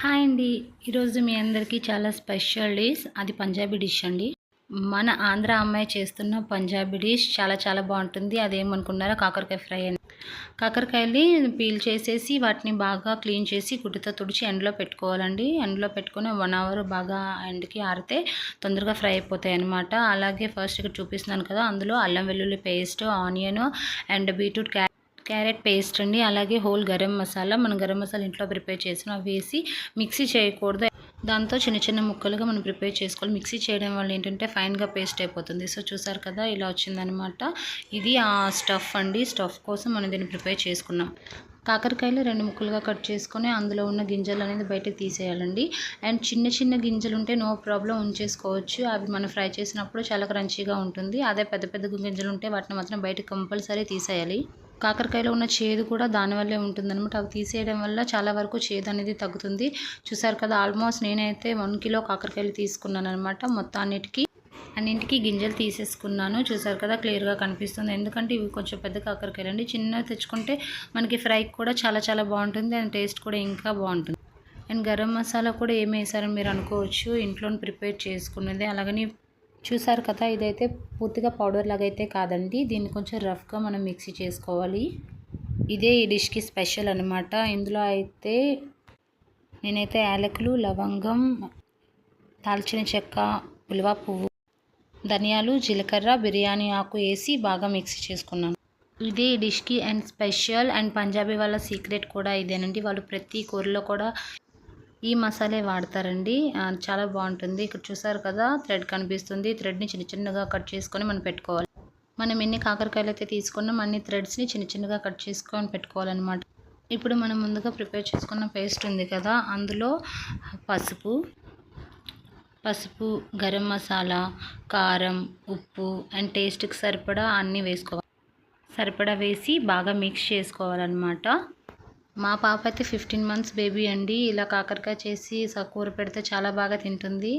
Hi అండి. ఈరోజు మీ అందరికీ చాలా స్పెషల్ డిష్. అది పంజాబీ డిష్ అండి. మన ఆంధ్ర అమ్మాయి చేస్తున్న పంజాబీ డిష్ చాలా చాలా బాగుంటుంది. అదేమనుకున్నారా, కాకరకాయ ఫ్రై అని. కాకరకాయల్ని పీల్ చేసేసి వాటిని బాగా క్లీన్ చేసి గుడ్డతో తుడిచి ఎండలో పెట్టుకోవాలండి. ఎండలో పెట్టుకొని 1 అవర్ బాగా ఎండకి ఆరితే తొందరగా ఫ్రై అయిపోతాయి అన్నమాట. అలాగే ఫస్ట్ ఇక్కడ చూపిస్తున్నాను కదా, అందులో అల్లం వెల్లుల్లి paste, onion and beetroot carrot paste అండి. అలాగే హోల్ గరం మసాలా, మనం గరం మసాలా ఇంట్లో ప్రిపేర్ చేసిన వేసి మిక్సీ చేయకూడదు. దాంతో చిన్న చిన్న ముక్కలుగా మనం ప్రిపేర్ చేసుకోవాలి. మిక్సీ చేయడం వల్ల ఏంటంటే ఫైన్గా పేస్ట్ అయిపోతుంది. సో చూసారు కదా, ఇలా వచ్చిందనమాట. ఇది ఆ స్టఫ్ అండి. స్టఫ్ కోసం మనం దీన్ని ప్రిపేర్ చేసుకున్నాం. కాకరకాయలు 2 ముక్కలుగా కట్ చేసుకొని అందులో ఉన్న గింజలు అనేది బయటకు తీసేయాలండి. అండ్ చిన్న చిన్న గింజలు ఉంటే నో ప్రాబ్లం, ఉంచేసుకోవచ్చు. అవి మనం ఫ్రై చేసినప్పుడు చాలా క్రంచీగా ఉంటుంది. అదే పెద్ద పెద్ద గింజలు ఉంటే వాటిని మాత్రం బయటకు కంపల్సరీ తీసేయాలి. కాకరకాయలో ఉన్న చేదు కూడా దానివల్లే ఉంటుందన్నమాట. అవి తీసేయడం వల్ల చాలా వరకు చేదు అనేది తగ్గుతుంది. చూసారు కదా, ఆల్మోస్ట్ నేనైతే 1 కిలో కాకరకాయలు తీసుకున్నాను అనమాట. అన్నింటికి గింజలు తీసేసుకున్నాను. చూసారు కదా, క్లియర్గా కనిపిస్తుంది. ఎందుకంటే ఇవి కొంచెం పెద్ద కాకరకాయలు అండి. చిన్నవి తెచ్చుకుంటే మనకి ఫ్రైకి కూడా చాలా చాలా బాగుంటుంది. అండ్ టేస్ట్ కూడా ఇంకా బాగుంటుంది. అండ్ గరం మసాలా కూడా ఏమి వేసారని మీరు అనుకోవచ్చు, ఇంట్లోనే ప్రిపేర్ చేసుకున్నది. అలాగని చూసారు కదా, ఇదైతే పూర్తిగా పౌడర్ లాగా అయితే కాదండి. దీన్ని కొంచెం రఫ్గా మనం మిక్సీ చేసుకోవాలి. ఇదే ఈ డిష్కి స్పెషల్ అనమాట. ఇందులో అయితే నేనైతే యాలకులు, లవంగం, దాల్చిన చెక్క, ఉలవ పువ్వు, ధనియాలు, జీలకర్ర, బిర్యానీ ఆకు వేసి బాగా మిక్సీ చేసుకున్నాను. ఇదే ఈ డిష్కి అండ్ స్పెషల్. అండ్ పంజాబీ వాళ్ళ సీక్రెట్ కూడా ఇదేనండి. వాళ్ళు ప్రతి కూరలో కూడా ఈ మసాలే వాడతారండి. చాలా బాగుంటుంది. ఇక్కడ చూసారు కదా, థ్రెడ్ కనిపిస్తుంది. థ్రెడ్ని చిన్న చిన్నగా కట్ చేసుకొని మనం పెట్టుకోవాలి. మనం ఎన్ని కాకరకాయలు అయితే తీసుకున్నాం అన్ని థ్రెడ్స్ని చిన్న చిన్నగా కట్ చేసుకొని పెట్టుకోవాలన్నమాట. ఇప్పుడు మనం ముందుగా ప్రిపేర్ చేసుకున్న పేస్ట్ ఉంది కదా, అందులో పసుపు, గరం మసాలా, కారం, ఉప్పు అండ్ టేస్ట్కి సరిపడా అన్నీ వేసి బాగా మిక్స్ చేసుకోవాలన్నమాట. మా పాప అయితే 15 మంత్స్ బేబీ అండి. ఇలా కాకరకాయ చేసి కూర పెడితే చాలా బాగా తింటుంది.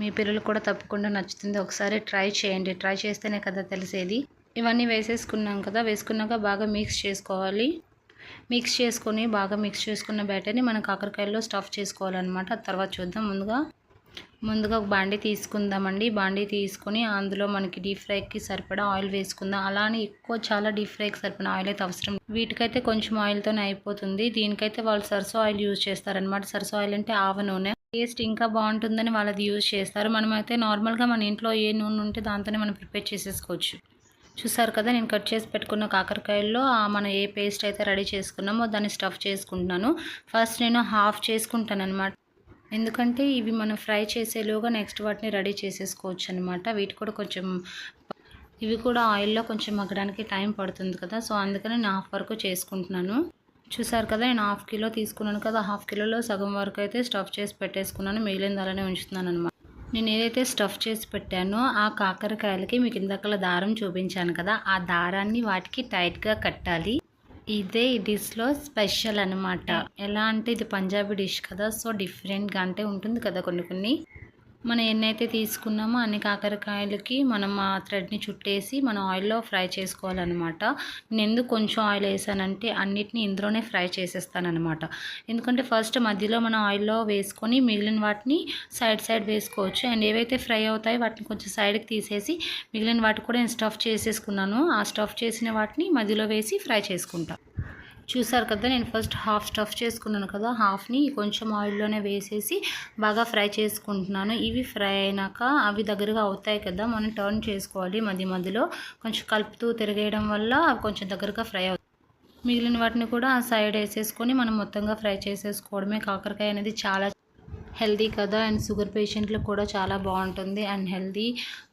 మీ పిల్లలు కూడా తప్పకుండా నచ్చుతుంది. ఒకసారి ట్రై చేయండి. ట్రై చేస్తేనే కదా తెలిసేది. ఇవన్నీ వేసేసుకున్నాం కదా, వేసుకున్నాక బాగా మిక్స్ చేసుకోవాలి. మిక్స్ చేసుకున్న బ్యాటర్ని మనం కాకరకాయల్లో స్టఫ్ చేసుకోవాలన్నమాట. తర్వాత చూద్దాం. ముందుగా ఒక బాండీ తీసుకుందామండి. బాండీ తీసుకొని అందులో మనకి డీప్ ఫ్రైకి సరిపడా ఆయిల్ వేసుకుందాం. అలానే చాలా డీప్ ఫ్రైకి సరిపడా ఆయిల్ అయితే అవసరం. వీటికైతే కొంచెం ఆయిల్తోనే అయిపోతుంది. దీనికైతే వాళ్ళు సర్సో ఆయిల్ యూజ్ చేస్తారనమాట. సర్సో ఆయిల్ అంటే ఆవ నూనె. టేస్ట్ ఇంకా బాగుంటుందని వాళ్ళది యూజ్ చేస్తారు. మనమైతే నార్మల్గా మన ఇంట్లో ఏ నూనె ఉంటే దాంతోనే మనం ప్రిపేర్ చేసేసుకోవచ్చు. చూసారు కదా, నేను కట్ చేసి పెట్టుకున్న కాకరకాయల్లో మనం ఏ పేస్ట్ అయితే రెడీ చేసుకున్నామో దాన్ని స్టఫ్ చేసుకుంటున్నాను. ఫస్ట్ నేను హాఫ్ చేసుకుంటాను అనమాట. ఎందుకంటే ఇవి మనం ఫ్రై చేసేలోగా నెక్స్ట్ వాటిని రెడీ చేసేసుకోవచ్చు అనమాట. ఇవి కూడా ఆయిల్లో కొంచెం మగ్గడానికి టైం పడుతుంది కదా, సో అందుకని నేను హాఫ్ వరకు చేసుకుంటున్నాను. చూసారు కదా, నేను 1/2 కిలో తీసుకున్నాను కదా, 1/2 కిలోలో సగం వరకు అయితే స్టఫ్ చేసి పెట్టేసుకున్నాను. మిగిలిన అలానే ఉంచుతున్నాను అనమాట. నేను ఏదైతే స్టఫ్ చేసి పెట్టానో ఆ కాకరకాయలకి మీకు ఇందాకలా దారం చూపించాను కదా, ఆ దారాన్ని వాటికి టైట్గా కట్టాలి. ఇదే ఈ డిష్లో స్పెషల్ అనమాట. ఎలా అంటే ఇది పంజాబీ డిష్ కదా, సో డిఫరెంట్గా అంటే ఉంటుంది కదా కొన్ని. మనం ఎన్నైతే తీసుకున్నామో అన్ని కాకరకాయలకి మనం ఆ థ్రెడ్ని చుట్టేసి మనం ఆయిల్లో ఫ్రై చేసుకోవాలన్నమాట. నేను ఎందుకు కొంచెం ఆయిల్ వేసానంటే అన్నిటిని ఇందులోనే ఫ్రై చేసేస్తానమాట. ఎందుకంటే ఫస్ట్ మధ్యలో మనం ఆయిల్లో వేసుకొని మిగిలిన వాటిని సైడ్ వేసుకోవచ్చు. అండ్ ఏవైతే ఫ్రై అవుతాయో వాటిని కొంచెం సైడ్కి తీసేసి మిగిలిన వాటికి కూడా నేను స్టఫ్ చేసేసుకున్నాను. ఆ స్టఫ్ చేసిన వాటిని మధ్యలో వేసి ఫ్రై చేసుకుంటాను. చూసారు కదా, నేను ఫస్ట్ హాఫ్ స్టఫ్ చేసుకున్నాను కదా, హాఫ్ని కొంచెం ఆయిల్లోనే వేసేసి బాగా ఫ్రై చేసుకుంటున్నాను. ఇవి ఫ్రై అయినాక అవి దగ్గరగా అవుతాయి కదా, మనం టర్న్ చేసుకోవాలి. మధ్యలో కొంచెం కలుపుతూ తిరిగేయడం వల్ల అవి కొంచెం దగ్గరగా ఫ్రై అవుతాయి. మిగిలిన వాటిని కూడా ఆ సైడ్ వేసేసుకొని మనం మొత్తంగా ఫ్రై చేసేసుకోవడమే. కాకరకాయ అనేది చాలా హెల్దీ కదా, అండ్ షుగర్ పేషెంట్లకు కూడా చాలా బాగుంటుంది. అండ్ హెల్దీ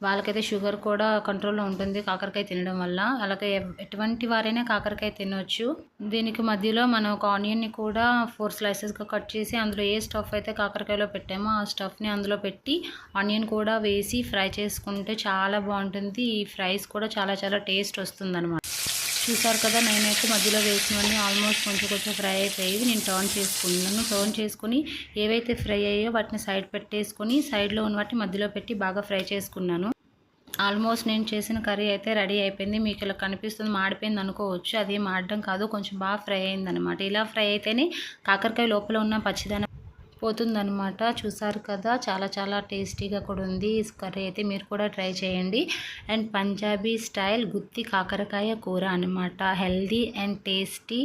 వాళ్ళకైతే షుగర్ కూడా కంట్రోల్లో ఉంటుంది కాకరకాయ తినడం వల్ల. అలాగే ఎటువంటి వారైనా కాకరకాయ తినవచ్చు. దీనికి మధ్యలో మనం ఒక ఆనియన్ని కూడా 4 స్లైసెస్గా కట్ చేసి అందులో ఏ స్టఫ్ అయితే కాకరకాయలో పెట్టామో ఆ స్టఫ్ని అందులో పెట్టి ఆనియన్ కూడా వేసి ఫ్రై చేసుకుంటే చాలా బాగుంటుంది. ఈ ఫ్రైస్ కూడా చాలా చాలా టేస్ట్ వస్తుంది అనమాట. చూసారు కదా, నేనైతే మధ్యలో వేసినవన్నీ ఆల్మోస్ట్ కొంచెం ఫ్రై అయిపోయి నేను టర్న్ చేసుకున్నాను. టర్న్ చేసుకుని ఏవైతే ఫ్రై అయ్యాయో వాటిని సైడ్ పెట్టేసుకొని సైడ్లో ఉన్న వాటిని మధ్యలో పెట్టి బాగా ఫ్రై చేసుకున్నాను. ఆల్మోస్ట్ నేను చేసిన కర్రీ అయితే రెడీ అయిపోయింది. మీకు ఇలా కనిపిస్తుంది, మాడిపోయింది అనుకోవచ్చు. అది మాడడం కాదు, కొంచెం బాగా ఫ్రై అయిందనమాట. ఇలా ఫ్రై అయితేనే కాకరకాయ లోపల ఉన్న పచ్చిదనం పోతుందనమాట. చూసారు కదా, చాలా చాలా టేస్టీగా కూడా ఉంది ఈ కర్రీ అయితే. మీరు కూడా ట్రై చేయండి. అండ్ పంజాబీ స్టైల్ గుత్తి కాకరకాయ కూర అనమాట. హెల్దీ అండ్ టేస్టీ,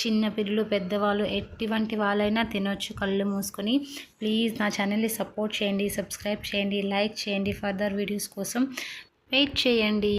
చిన్నపిల్లలు పెద్దవాళ్ళు ఎటువంటి వాళ్ళైనా తినొచ్చు కళ్ళు మూసుకొని. ప్లీజ్ నా ఛానల్ని సపోర్ట్ చేయండి, సబ్స్క్రైబ్ చేయండి, లైక్ చేయండి. ఫర్దర్ వీడియోస్ కోసం వెయిట్ చేయండి.